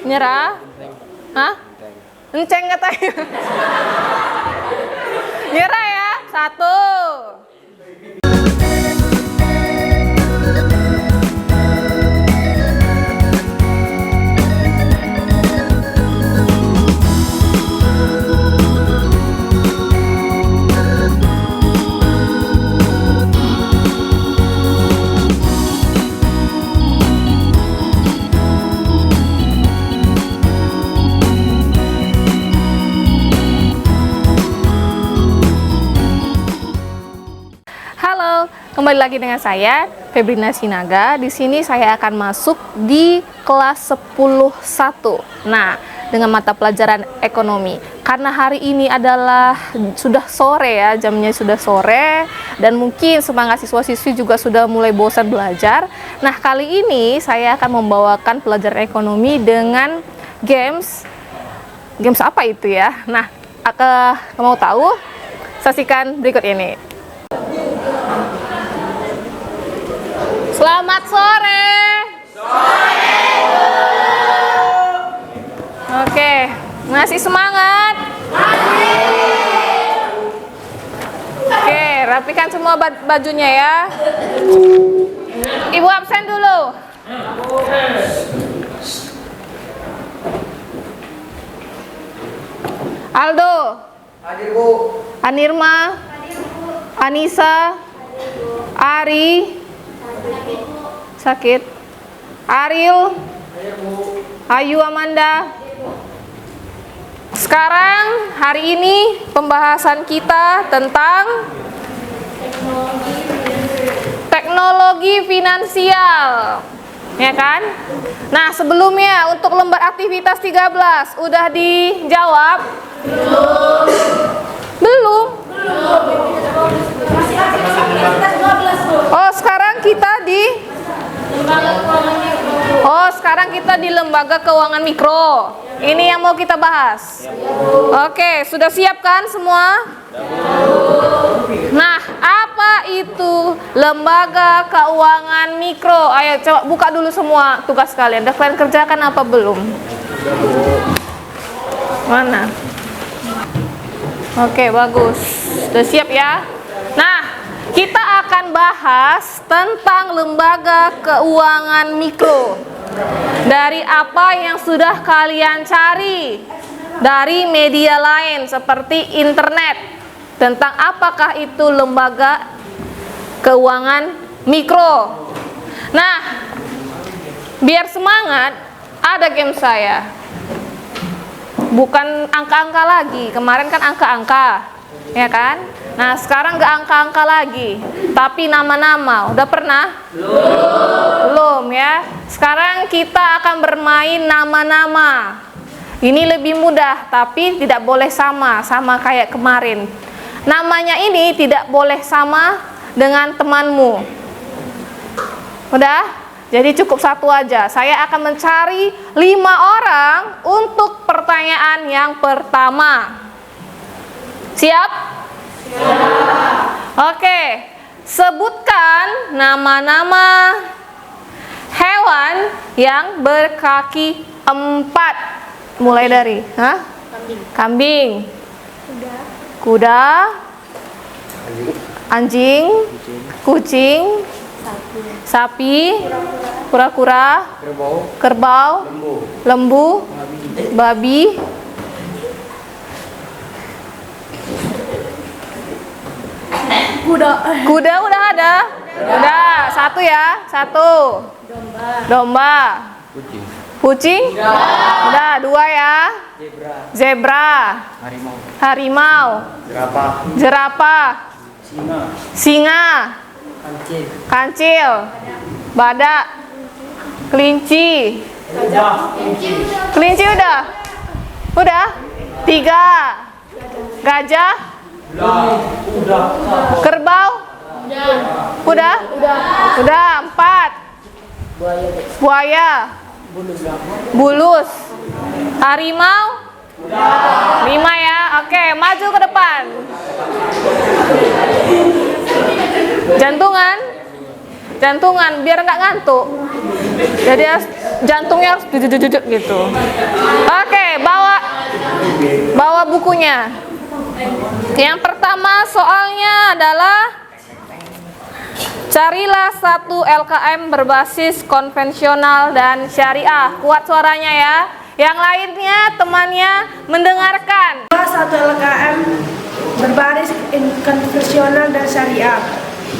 Nyerah? Hah? Enceng katanya. Nyerah ya? 1. Halo, kembali lagi dengan saya Febrina Sinaga. Di sini saya akan masuk di kelas 10.1. Nah, dengan mata pelajaran ekonomi. Karena hari ini adalah sudah sore ya, jamnya sudah sore dan mungkin semangat siswa-siswi juga sudah mulai bosan belajar. Nah, kali ini saya akan membawakan pelajaran ekonomi dengan games. Games apa itu ya? Nah, mau tahu? Saksikan berikut ini. Selamat sore. Sore. Oke, masih semangat? Oke, rapikan semua bajunya ya. Ibu absen dulu. Aldo. Hadir, Bu. Anirma. Anissa. Ari. Sakit. Ariel. Ayu Amanda. Sekarang hari ini pembahasan kita tentang teknologi finansial. Ya kan? Nah, sebelumnya untuk lembar aktivitas 13 udah dijawab? Belum. Oh, sekarang kita di lembaga keuangan mikro. Ini yang mau kita bahas. Oke, sudah siap kan semua? Nah, apa itu lembaga keuangan mikro? Ayo coba buka dulu semua tugas kalian. Udah kalian kerjakan apa belum? Mana? Oke, bagus. Sudah siap ya? Nah, kita akan bahas tentang lembaga keuangan mikro. Dari apa yang sudah kalian cari dari media lain seperti internet. Tentang apakah itu lembaga keuangan mikro. Nah, biar semangat, ada game saya. Bukan angka-angka lagi. Kemarin kan angka-angka, ya kan? Nah, sekarang nggak angka-angka lagi, tapi nama-nama. Udah pernah? Belum ya. Sekarang kita akan bermain nama-nama. Ini lebih mudah, tapi tidak boleh sama kayak kemarin. Namanya ini tidak boleh sama dengan temanmu. Udah? Jadi cukup satu aja. Saya akan mencari 5 orang untuk pertanyaan yang pertama. Siap? Oke, sebutkan nama-nama hewan yang berkaki 4. Mulai dari kambing, kuda, anjing, kucing, sapi, kura-kura, kerbau, lembu, babi. Kuda udah ada? Udah, 1 ya. 1. Domba. Kucing? Udah, 2 ya. Zebra. Harimau. Jerapah. Singa. Kancil. Badak. Kelinci. Kelinci udah? Udah? 3. Gajah. Kerbau? Udah? Udah. 4. Buaya. Bulus. Harimau? 5 ya. Oke, maju ke depan. Jantungan? jantungan biar nggak ngantuk. Jadi jantungnya harus jujur gitu. Oke, bawa bukunya. Yang pertama soalnya adalah carilah satu LKM berbasis konvensional dan syariah. Kuat suaranya ya. Yang lainnya temannya mendengarkan. Satu LKM berbasis konvensional dan syariah.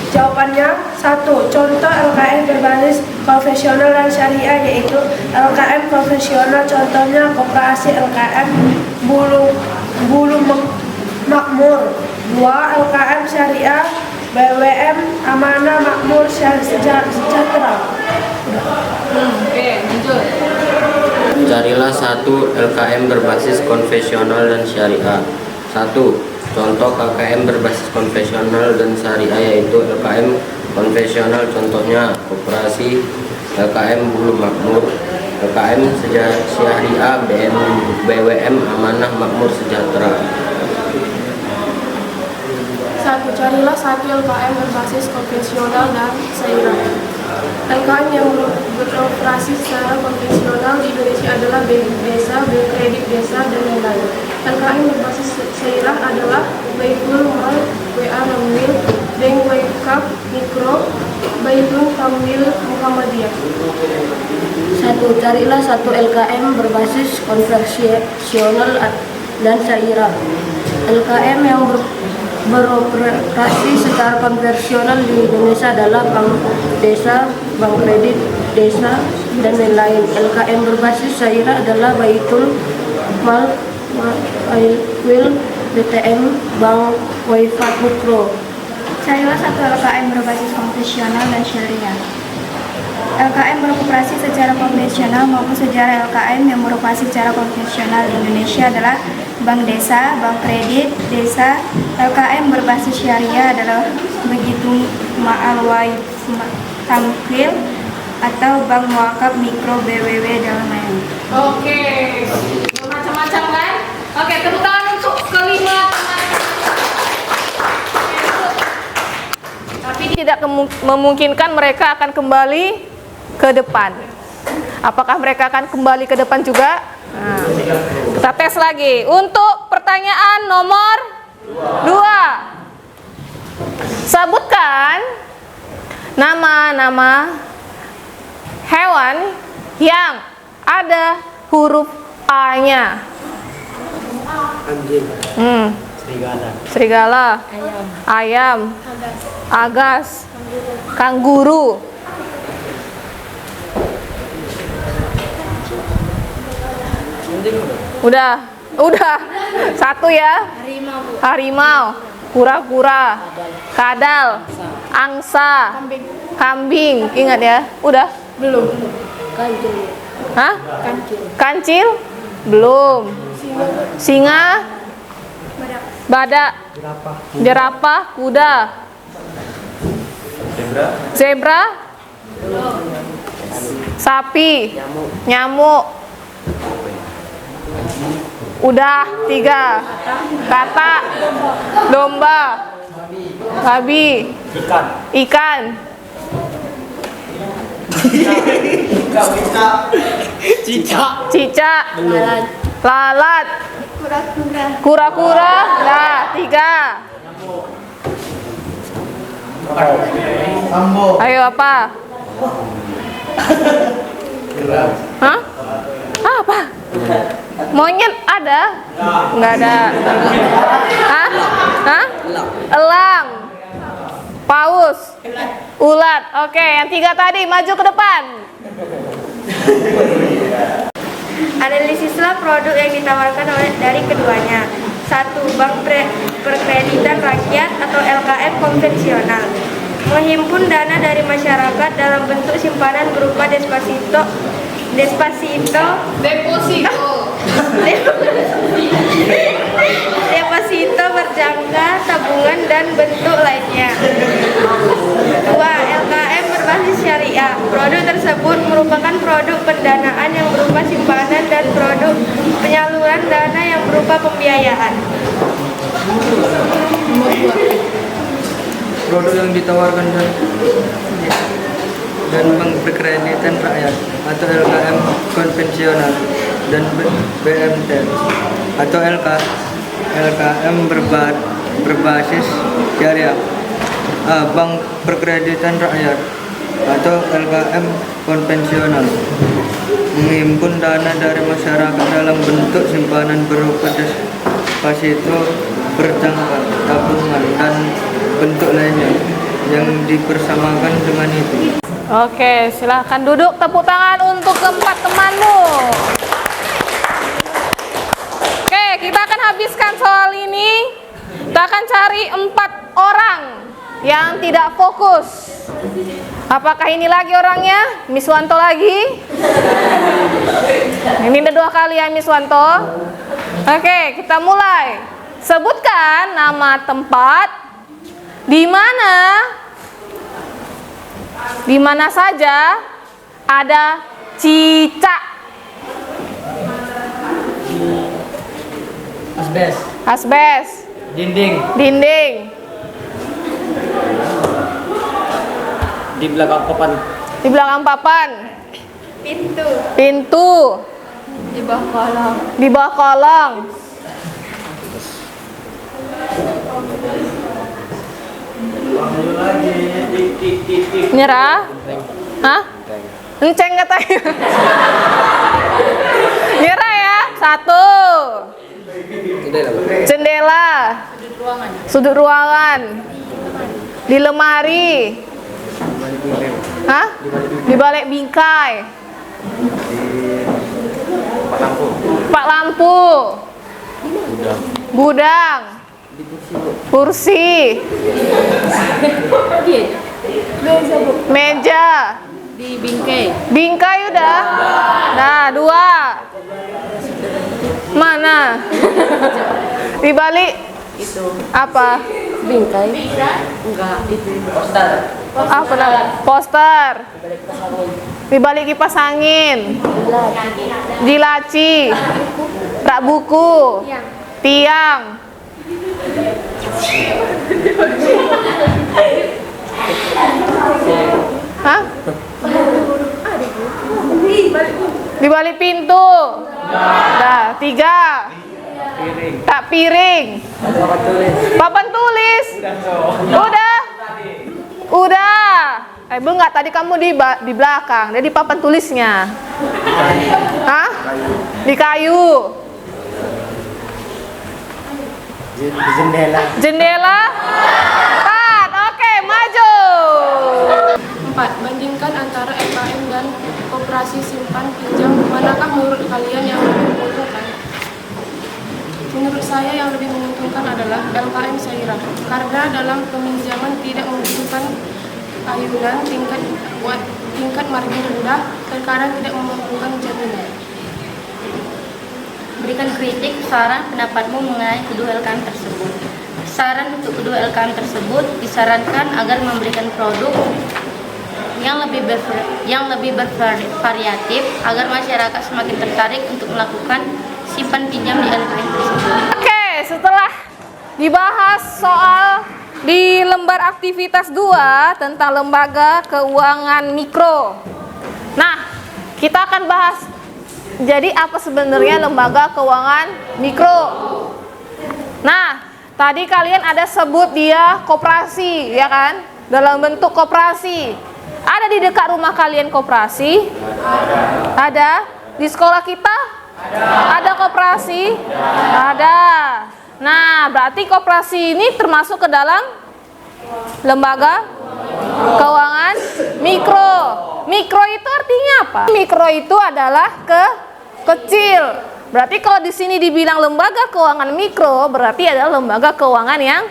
Jawabannya 1. Contoh LKM berbasis konvensional dan syariah yaitu LKM konvensional contohnya Koperasi LKM Bulu Makmur. 2. LKM syariah BWM Amanah Makmur Sejahtera. Oke, lanjut. Carilah satu LKM berbasis konvensional dan syariah. 1. Contoh KKM berbasis konvensional dan syariah yaitu LKM konvensional contohnya Koperasi LKM Bulu Makmur, LKM Syariah BWM Amanah Makmur Sejahtera. 1. Carilah satu LKM berbasis konvensional dan syariah. LKM yang beroperasi secara konvensional di Indonesia adalah Bank Desa, Bank Kredit Desa, dan lain-lain. LKM berbasis syariah adalah Baitul Mal, WA Ramil, Bank Wakaf Mikro, Baitul Kamil Muhammadiyah. 1. Carilah satu LKM berbasis konvensional dan syariah. LKM yang beroperasi secara konvensional di Indonesia adalah Bank Desa, Bank Kredit Desa, dan lain-lain. LKM berbasis syariah adalah Baitul Mal, Wil, BTM, Bank Wakaf Mikro. Carilah satu LKM berbasis konvensional dan syariah. LKM beroperasi secara konvensional maupun secara LKM yang beroperasi secara konvensional di Indonesia adalah Bank Desa, Bank Kredit Desa. LKM berbasis syariah adalah Begitu Ma'al Waif Tamkil atau Bank Wakaf Mikro BWW dalam lain. Oke, macam-macam kan? Oke, tepuk tangan untuk kelima teman. Tapi tidak memungkinkan mereka akan kembali ke depan. Apakah mereka akan kembali ke depan juga? Nah, kita tes lagi. Untuk pertanyaan nomor 2. Sebutkan nama-nama hewan yang ada huruf A-nya. Anjing, Serigala, ayam, agas, kanguru. Udah. Satu ya. Harimau, kura-kura, kadal, angsa, kambing. Ingat ya. Udah? Belum. Hah? Kancil? Belum. Singa? Badak? Jerapah? Kuda? Zebra? Sapi? Nyamuk? Udah 3. Katak, domba, babi, ikan, cicak, lalat, kura-kura. Nah, 3. Ayo apa? Hah? Apa? Monyet ada? Nggak ada. Hah? Hah? Elang. Paus. Ulat. Oke, yang 3 tadi maju ke depan. Analisislah produk yang ditawarkan dari keduanya. 1. Bank Perkreditan Rakyat atau LKM konvensional menghimpun dana dari masyarakat dalam bentuk simpanan berupa deposito berjangka, tabungan, dan bentuk lainnya. 2. LKM berbasis syariah. Produk tersebut merupakan produk pendanaan yang berupa simpanan dan produk penyaluran dana yang berupa pembiayaan. Produk yang ditawarkan dan dan Bank Perkreditan Rakyat atau LKM konvensional dan BMT atau LKM berbasis syariah. A. Bank Perkreditan Rakyat atau LKM konvensional menghimpun dana dari masyarakat dalam bentuk simpanan berupa deposito berjangka, tabungan, dan bentuk lainnya yang dipersamakan dengan itu. Oke, silahkan duduk. Tepuk tangan untuk keempat temanmu. Oke, kita akan habiskan soal ini. Kita akan cari 4 orang yang tidak fokus. Apakah ini lagi orangnya? Miss Wanto lagi? Ini udah 2 kali ya Miss Wanto. Oke, kita mulai. Sebutkan nama tempat di mana saja ada cicak. Asbes. Dinding. Di belakang papan. Di belakang papan. Pintu. Di bawah kolong. Nyerah? Hah? Enceng katanya. Nyerah ya. 1. Jendela. Sudut ruangan. Di lemari. Hah? Di balik bingkai. Pak lampu. Gudang. Kursi. Meja. Di bingkai. Bingkai udah. Nah, 2. Mana? Di balik Itu apa? bingkai. Enggak, itu Apa namanya? Poster. Di balik kipas angin. Di laci. Rak buku. Tiang. Hah? Di balik pintu. Dah, 3. Tak piring. Papan tulis. Udah. Belum nggak? Tadi kamu di belakang. Dia di papan tulisnya. Hah? Di kayu. Jendela. 4. Oke, maju. 4. Bandingkan antara LKM dan koperasi simpan pinjam. Manakah menurut kalian yang lebih menguntungkan? Menurut saya yang lebih menguntungkan adalah LKM Sairah, karena dalam peminjaman tidak membutuhkan ayunan tingkat margin rendah, terkadang tidak membutuhkan jaminan. Berikan kritik, saran, pendapatmu mengenai kedua LKM tersebut. Saran untuk kedua LKM tersebut disarankan agar memberikan produk yang lebih bervariatif agar masyarakat semakin tertarik untuk melakukan simpan pinjam di LKM tersebut. Oke, setelah dibahas soal di lembar aktivitas 2 tentang lembaga keuangan mikro. Nah, kita akan bahas jadi apa sebenarnya lembaga keuangan mikro. Nah, tadi kalian ada sebut dia koperasi, ya kan? Dalam bentuk koperasi. Ada di dekat rumah kalian koperasi? Ada. Di sekolah kita? Ada koperasi? Ada. Nah, berarti koperasi ini termasuk ke dalam lembaga keuangan mikro. Mikro itu artinya apa? Mikro itu adalah kecil. Berarti kalau di sini dibilang lembaga keuangan mikro, berarti adalah lembaga keuangan yang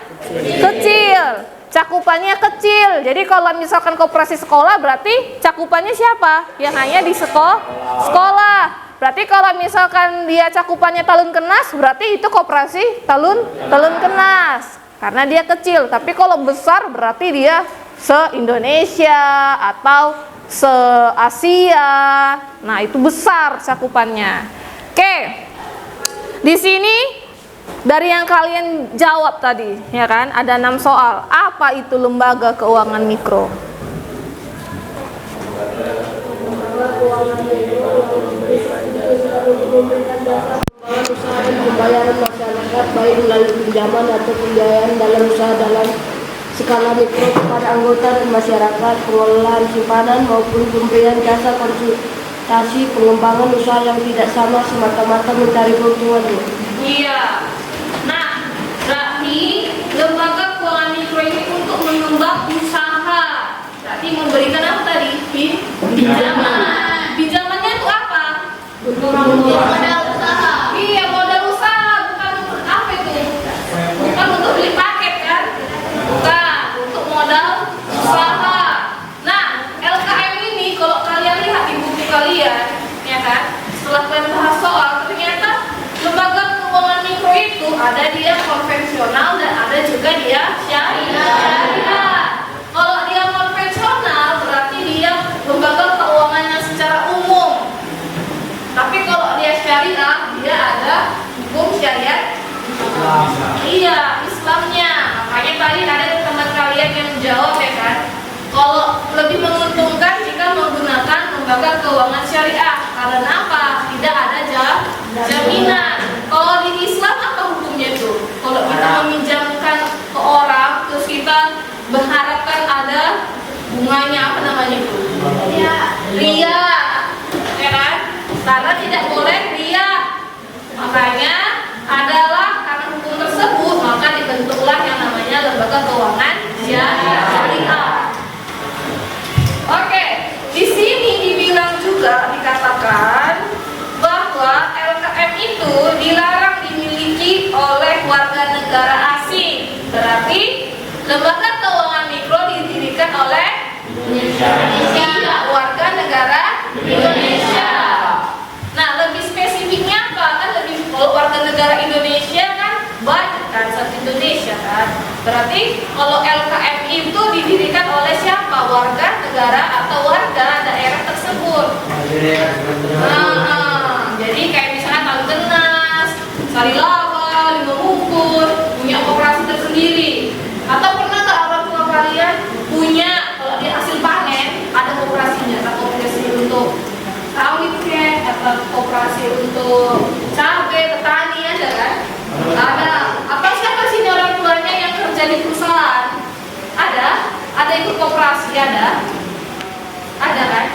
kecil. Cakupannya kecil. Jadi kalau misalkan koperasi sekolah, berarti cakupannya siapa? Yang hanya di sekolah. Berarti kalau misalkan dia cakupannya talun kenas, berarti itu koperasi talun kenas. Karena dia kecil. Tapi kalau besar, berarti dia se-Indonesia atau se-Asia. Nah, itu besar cakupannya. Oke. Di sini dari yang kalian jawab tadi, ya kan? Ada 6 soal. Apa itu lembaga keuangan mikro? keuangannya itu memberi untuk memberikan dasar pengembangan usaha dan pembayaran masyarakat baik melalui pinjaman atau pembiayaan dalam usaha dalam skala mikro kepada anggota dan masyarakat, pengelolaan simpanan maupun pemberian jasa konsultasi pengembangan usaha yang tidak sama semata-mata mencari keuntungan. Iya. Nah, berarti lembaga keuangan mikro ini untuk mengembang usaha. Berarti memberikan apa tadi? Pinjaman. Pinjamannya itu apa? Untuk modal usaha. Iya, modal usaha, bukan untuk apa itu? Bukan untuk beli paket kan? Bukan, untuk modal usaha. Nah, LKM ini kalau kalian lihat di buku kalian, ya kan? Setelah kalian bahas soal, ternyata lembaga keuangan mikro itu ada dia konvensional dan ada juga dia syariah. Kalau dia konvensional berarti dia lembaga keuangan yang secara umum. Tapi kalau dia syariah, dia ada hukum syariat. Iya, Islamnya. Makanya tadi ada teman kalian yang menjawab ya kan. Kalau lebih menguntungkan jika menggunakan lembaga keuangan syariah. Karena apa? Tidak ada jaminan. Kalau di Islam apa hukumnya itu? Kalau kita meminjamkan ke orang, terus kita berharapkan ada bunganya, apa namanya itu? Ria, ya kan? Karena tidak boleh ria. Makanya adalah karena hukum tersebut maka dibentuklah yang namanya lembaga keuangan syariah. Oke, di sini dibilang juga dikatakan bahwa LKM itu dilarang dimiliki oleh warga negara asing. Berarti lembaga keuangan mikro didirikan oleh Indonesia, warga negara Indonesia. Nah, lebih spesifiknya apa? Kan lebih kalau warga negara Indonesia kan banyak kan, satu Indonesia kan. Berarti kalau LKM itu didirikan oleh siapa? Warga negara atau warga daerah tersebut. Jadi kayak misalnya Kaltenas, Sarilaba, Limamukur punya koperasi tersendiri. Atau pernah nggak orang tua kalian punya kalau dia hasil panen ada koperasinya, ada koperasi untuk sawit ya, atau koperasi untuk cabai, petani ada kan? Ada. Atau siapa sih orang tuanya yang kerja di perusahaan? Ada ikut koperasi ada? Ada kan?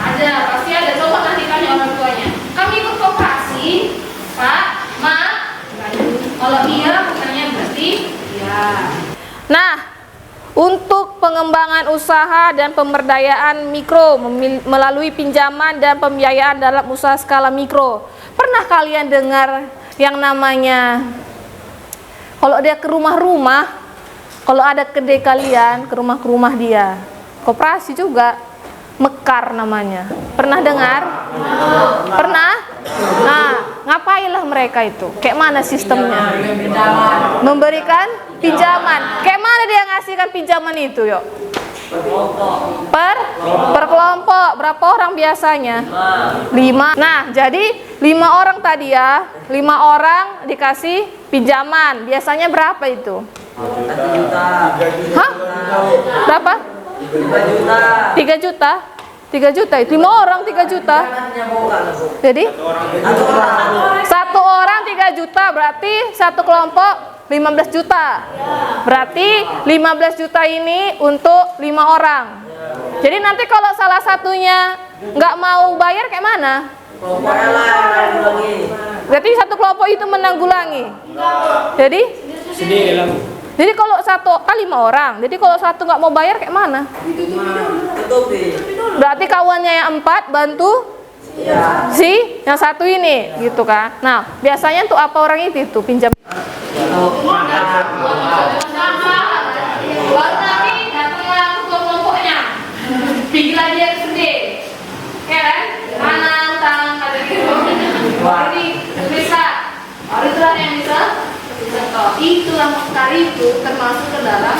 Ada, pasti ada. Coba nanti tanya orang tuanya. Kami ikut koperasi, Pak, Ma. Kalau iya, bukannya berarti iya. Nah, untuk pengembangan usaha dan pemberdayaan mikro melalui pinjaman dan pembiayaan dalam usaha skala mikro. Pernah kalian dengar yang namanya kalau dia ke rumah-rumah, kalau ada kedai kalian ke rumah dia, koperasi juga, Mekar namanya. Pernah dengar? Pernah? Nah, ngapailah mereka itu? Kayak mana sistemnya? Memberikan pinjaman. Kayak mana dia ngasihkan pinjaman itu, yuk? Per kelompok. Berapa orang biasanya? 5. Nah, jadi 5 orang tadi ya. 5 orang dikasih pinjaman. Biasanya berapa itu? 1 juta. Hah? Berapa? 3 juta. 3 juta itu 5 orang 3 juta. Jadi 1 orang 3 juta berarti satu kelompok 15 juta. Berarti 15 juta ini untuk 5 orang. Jadi nanti kalau salah satunya nggak mau bayar kayak mana? Berarti satu kelompok itu menanggulangi. Jadi kalau satu kali 5 orang, jadi kalau satu nggak mau bayar kayak mana? Berarti kawannya yang 4 bantu si yang satu ini, gitu kan? Nah, biasanya untuk apa orang itu pinjam? Baru nanti datanglah ketua kelompoknya, bikinlah dia sendiri, ya kan? Kanan, tangan, ada gitu. Baru bisa, baru itulah yang bisa. Itulah Mekar itu termasuk ke dalam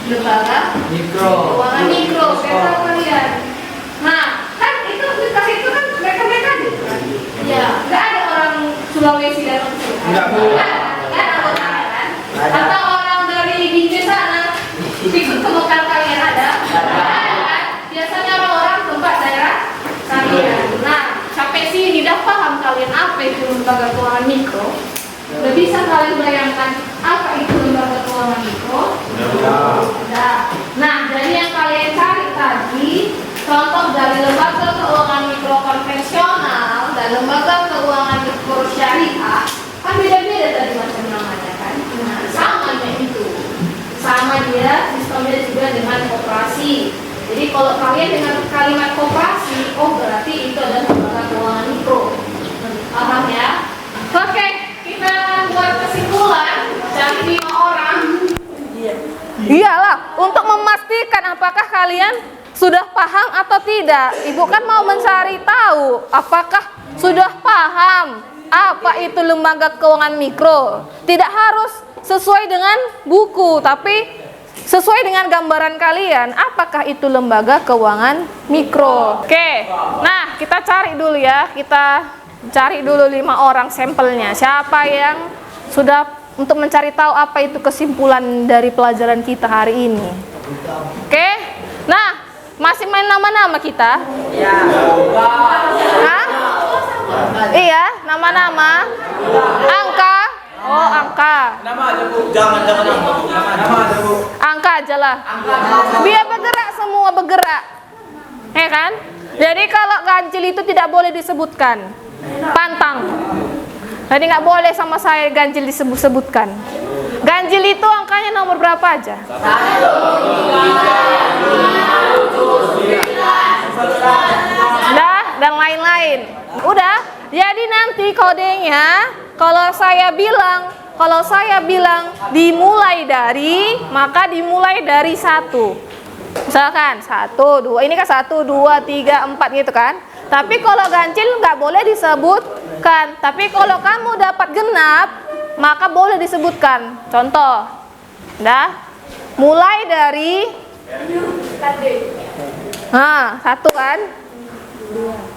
lembaga keuangan mikro. Saya tahu kalian. Nah, kan itu itu kan mereka gitu kan? Ya, nggak ada orang Sulawesi dan nggak ada anggotanya kan? Atau orang dari Binjai sana ikut ke Mekar kalian ada? Kan? Biasanya orang-orang tempat daerah sana lembaga keuangan mikro? Udah bisa kalian bayangkan apa itu lembaga keuangan mikro? Udah. Nah, jadi yang kalian cari tadi contoh dari lembaga keuangan mikro konvensional dan lembaga keuangan mikro syariah kan beda-beda tadi macam namanya kan? Nah, sama itu. Sama dia sistemnya juga dengan koperasi. Jadi kalau kalian dengan kalimat koperasi, oh berarti itu adalah lembaga keuangan mikro. Paham ya? Oke, kita buat kesimpulan cari 5 orang. Iyalah, untuk memastikan apakah kalian sudah paham atau tidak. Ibu kan mau mencari tahu apakah sudah paham apa itu lembaga keuangan mikro. Tidak harus sesuai dengan buku, tapi sesuai dengan gambaran kalian, apakah itu lembaga keuangan mikro. Oke, nah kita cari dulu ya. Kita cari dulu 5 orang sampelnya. Siapa yang sudah untuk mencari tahu apa itu kesimpulan dari pelajaran kita hari ini. Oke, nah masih main nama-nama kita? Hah? Iya, nama-nama. Angka. Oh, angka. Nama aja Bu. Jangan nama. Nama aja Bu. Angka aja lah. Biar bergerak, semua bergerak. Ya kan? Jadi kalau ganjil itu tidak boleh disebutkan. Pantang. Jadi nggak boleh sama saya ganjil disebut-sebutkan. Ganjil itu angkanya nomor berapa aja? 1, 2, 3, 4, 5, 6, 7, 9. Dan lain-lain. Udah. Jadi nanti kodenya kalau saya bilang dimulai dari, maka dimulai dari 1. Misalkan 1, 2, ini kan 1, 2, 3, 4 gitu kan. Tapi kalau ganjil nggak boleh disebutkan. Tapi kalau kamu dapat genap, maka boleh disebutkan. Contoh, dah, mulai dari, nah 1 kan,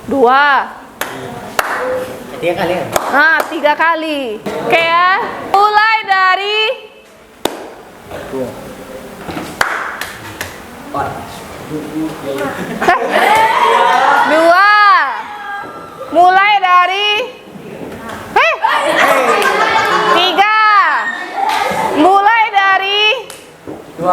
2. 3 kali ya? Nah, 3 kali. Oke ya. Mulai dari 2. Mulai dari 3. Mulai dari 2.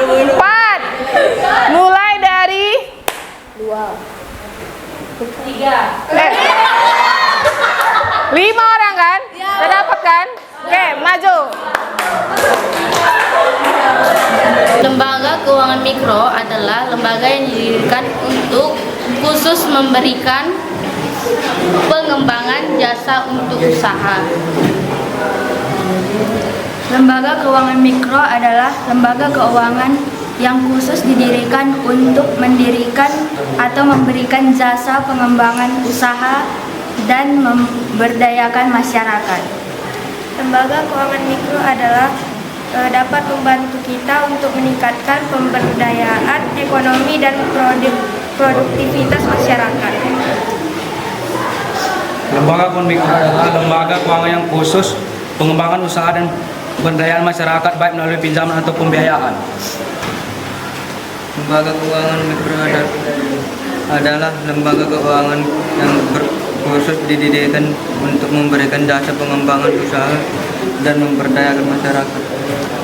Empat. Mulai dari 2, 3. 5 orang kan? Udah dapat kan? Oke, maju. Lembaga keuangan mikro adalah lembaga yang didirikan untuk khusus memberikan pengembangan jasa untuk usaha. Lembaga keuangan mikro adalah lembaga keuangan yang khusus didirikan untuk mendirikan atau memberikan jasa pengembangan usaha dan memberdayakan masyarakat. Lembaga keuangan mikro adalah dapat membantu kita untuk meningkatkan pemberdayaan ekonomi dan produktivitas masyarakat. Lembaga keuangan mikro adalah lembaga keuangan yang khusus pengembangan usaha dan pemberdayaan masyarakat baik melalui pinjaman atau pembiayaan. Lembaga keuangan mikro adalah lembaga keuangan yang khusus didirikan untuk memberikan jasa pengembangan usaha dan memberdayakan masyarakat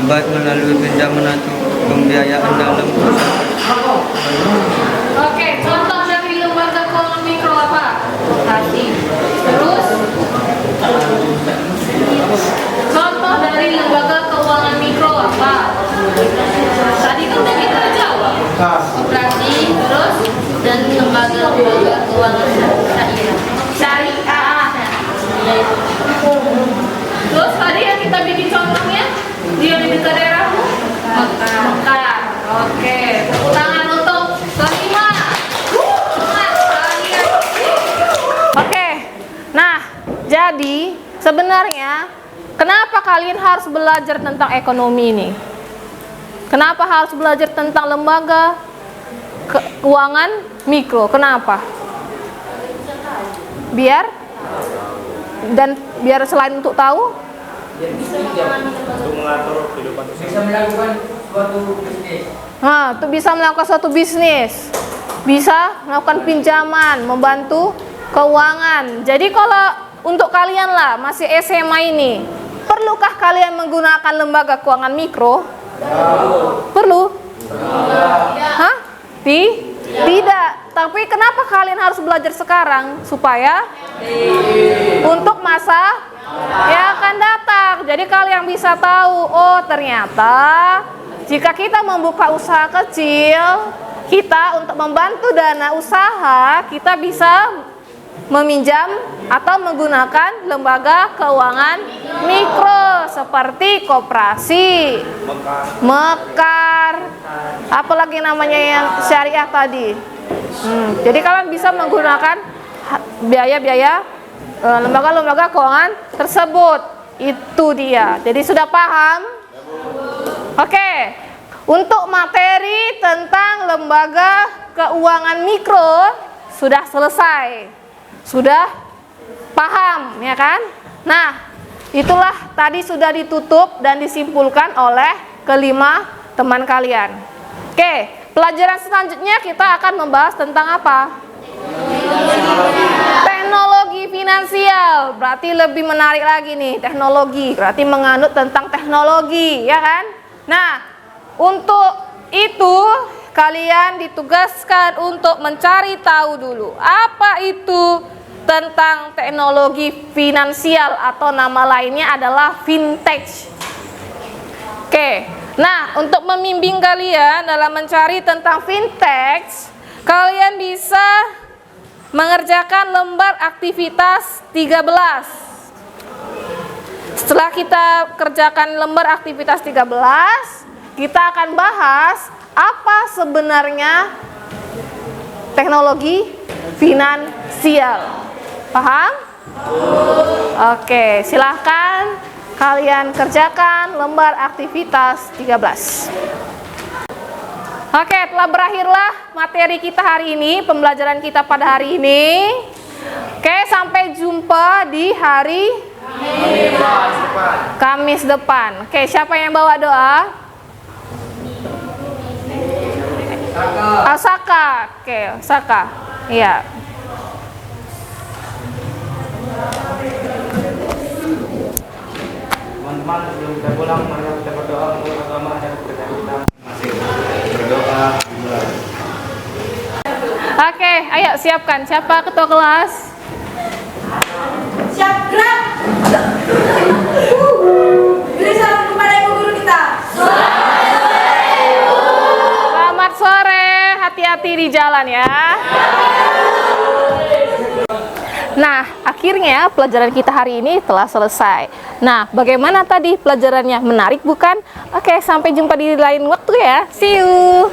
baik melalui pinjaman atau pembiayaan dalam usaha. Oke, contoh dari lembaga keuangan mikro apa? Koperasi. Terus contoh dari lembaga keuangan mikro apa? Tadi kan udah kita jawab. Koperasi, terus dan lembaga keuangan Syariah. Terus tadi yang kita bikin contohnya dia di dekat daerahmu? Mekar. Oke, tepuk tangan untuk kelima. Oke, nah jadi sebenarnya kenapa kalian harus belajar tentang ekonomi ini? Kenapa harus belajar tentang lembaga keuangan mikro? Kenapa? Biar Dan biar selain untuk tahu, Untuk mengatur kehidupan bisa melakukan suatu bisnis. nah, untuk bisa melakukan suatu bisnis, bisa melakukan pinjaman, membantu keuangan. Jadi kalau untuk kalian lah masih SMA ini, perlukah kalian menggunakan lembaga keuangan mikro? Perlu? Hah? Tidak. Tapi kenapa kalian harus belajar sekarang? Supaya untuk masa yang akan datang. Jadi kalian bisa tahu, oh ternyata jika kita membuka usaha kecil, kita untuk membantu dana usaha, kita bisa meminjam atau menggunakan lembaga keuangan mikro seperti koperasi, mekar, apalagi namanya yang syariah tadi. Jadi kalian bisa menggunakan biaya-biaya lembaga-lembaga keuangan tersebut. Itu dia. Jadi sudah paham? Oke. Untuk materi tentang lembaga keuangan mikro sudah selesai. Sudah paham, ya kan? Nah, itulah tadi sudah ditutup dan disimpulkan oleh kelima teman kalian. Oke, pelajaran selanjutnya kita akan membahas tentang apa? Teknologi finansial. Berarti lebih menarik lagi nih, teknologi. Berarti menganut tentang teknologi, ya kan? Nah, untuk itu kalian ditugaskan untuk mencari tahu dulu apa itu tentang teknologi finansial atau nama lainnya adalah fintech. Oke, nah untuk membimbing kalian dalam mencari tentang fintech, kalian bisa mengerjakan lembar aktivitas 13. Setelah kita kerjakan lembar aktivitas 13, kita akan bahas apa sebenarnya teknologi finansial. Paham? Oke, silahkan kalian kerjakan lembar aktivitas 13. Oke, telah berakhirlah materi kita hari ini, pembelajaran kita pada hari ini. Oke, sampai jumpa di hari Kamis depan. Oke, siapa yang bawa doa? Asaka. Oke, Asaka. Iya. Teman-teman, sebelum kita pulang, mari kita berdoa untuk agama dan pekerjaan kita masing. Berdoa. Oke, ayo siapkan. Siapa ketua kelas? Siap, gerak. Beri salam kepada ibu guru kita. Selamat sore, hati-hati di jalan ya. Nah, akhirnya pelajaran kita hari ini telah selesai. Nah, bagaimana tadi pelajarannya? Menarik bukan? Oke, sampai jumpa di lain waktu ya. See you.